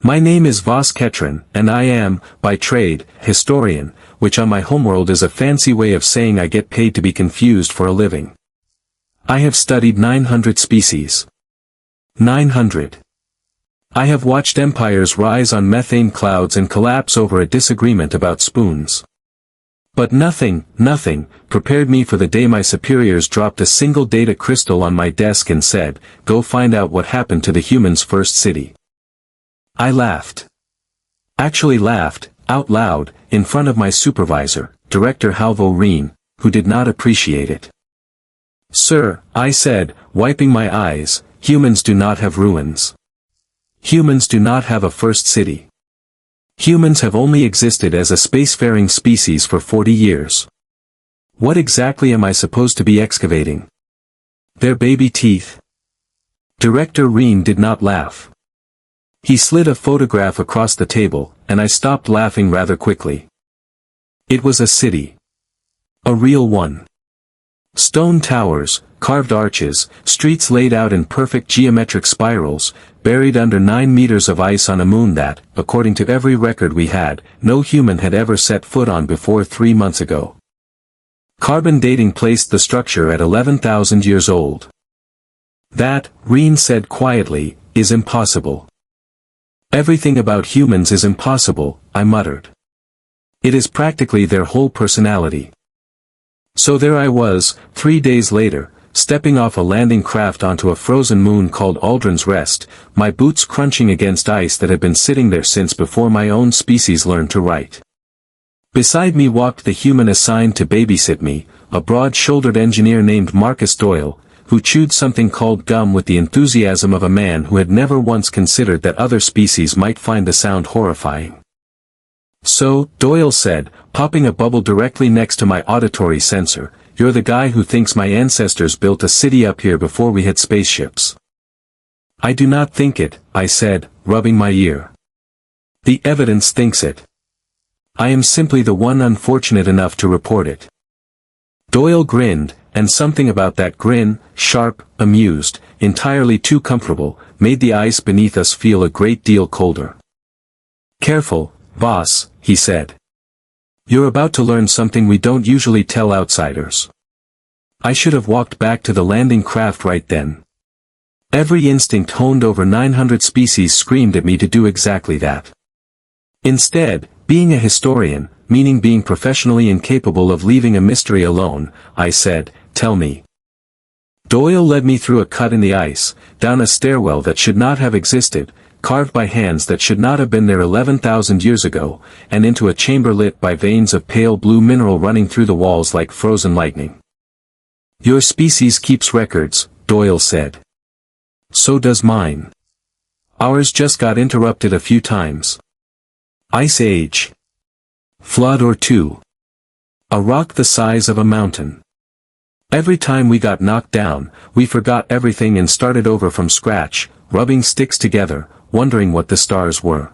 My name is Vas Ketron, and I am, by trade, historian, which on my homeworld is a fancy way of saying I get paid to be confused for a living. I have studied 900 species. 900. I have watched empires rise on methane clouds and collapse over a disagreement about spoons. But nothing, prepared me for the day my superiors dropped a single data crystal on my desk and said, "Go find out what happened to the humans' first city." I laughed. Actually laughed, out loud, in front of my supervisor, Director Halvo Reen, who did not appreciate it. "Sir," I said, wiping my eyes, "humans do not have ruins. Humans do not have a first city. Humans have only existed as a spacefaring species for 40 years. What exactly am I supposed to be excavating? Their baby teeth?" Director Reen did not laugh. He slid a photograph across the table, and I stopped laughing rather quickly. It was a city. A real one. Stone towers, carved arches, streets laid out in perfect geometric spirals, buried under 9 meters of ice on a moon that, according to every record we had, no human had ever set foot on before 3 months ago. Carbon dating placed the structure at 11,000 years old. "That," Reen said quietly, "is impossible." "Everything about humans is impossible," I muttered. "It is practically their whole personality." So there I was, 3 days later, stepping off a landing craft onto a frozen moon called Aldrin's Rest, my boots crunching against ice that had been sitting there since before my own species learned to write. Beside me walked the human assigned to babysit me, a broad-shouldered engineer named Marcus Doyle, who chewed something called gum with the enthusiasm of a man who had never once considered that other species might find the sound horrifying. "So," Doyle said, popping a bubble directly next to my auditory sensor, "you're the guy who thinks my ancestors built a city up here before we had spaceships." "I do not think it," I said, rubbing my ear. "The evidence thinks it. I am simply the one unfortunate enough to report it." Doyle grinned, and something about that grin, sharp, amused, entirely too comfortable, made the ice beneath us feel a great deal colder. "Careful, Vas," he said. "You're about to learn something we don't usually tell outsiders." I should have walked back to the landing craft right then. Every instinct honed over 900 species screamed at me to do exactly that. Instead, being a historian, meaning being professionally incapable of leaving a mystery alone, I said, "Tell me." Doyle led me through a cut in the ice, down a stairwell that should not have existed, carved by hands that should not have been there 11,000 years ago, and into a chamber lit by veins of pale blue mineral running through the walls like frozen lightning. "Your species keeps records," Doyle said. "So does mine. Ours just got interrupted a few times. Ice age. Flood or two. A rock the size of a mountain. Every time we got knocked down, we forgot everything and started over from scratch, rubbing sticks together, wondering what the stars were."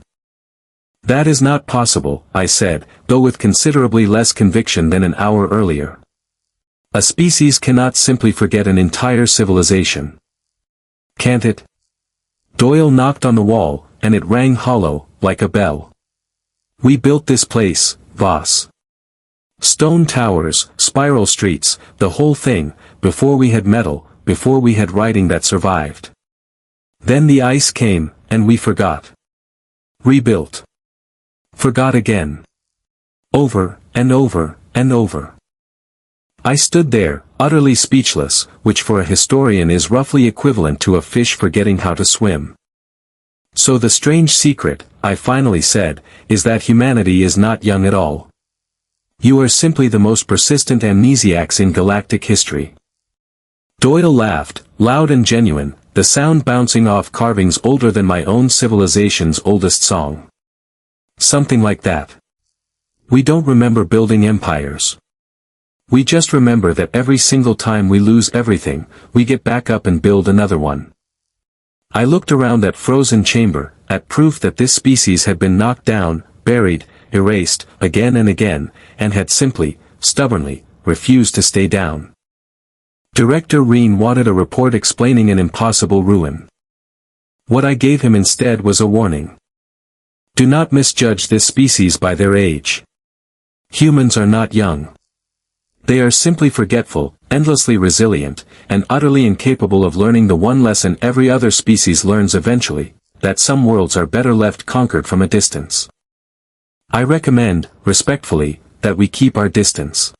"That is not possible," I said, though with considerably less conviction than an hour earlier. "A species cannot simply forget an entire civilization." "Can't it?" Doyle knocked on the wall, and it rang hollow, like a bell. "We built this place, Vas. Stone towers, spiral streets, the whole thing, before we had metal, before we had writing that survived. Then the ice came, and we forgot. Rebuilt. Forgot again. Over, and over, and over." I stood there, utterly speechless, which for a historian is roughly equivalent to a fish forgetting how to swim. "So the strange secret," I finally said, "is that humanity is not young at all. You are simply the most persistent amnesiacs in galactic history." Doyle laughed, loud and genuine, the sound bouncing off carvings older than my own civilization's oldest song. "Something like that. We don't remember building empires. We just remember that every single time we lose everything, we get back up and build another one." I looked around that frozen chamber, at proof that this species had been knocked down, buried, erased, again and again, and had simply, stubbornly, refused to stay down. Director Reen wanted a report explaining an impossible ruin. What I gave him instead was a warning. Do not misjudge this species by their age. Humans are not young. They are simply forgetful, endlessly resilient, and utterly incapable of learning the one lesson every other species learns eventually, that some worlds are better left conquered from a distance. I recommend, respectfully, that we keep our distance.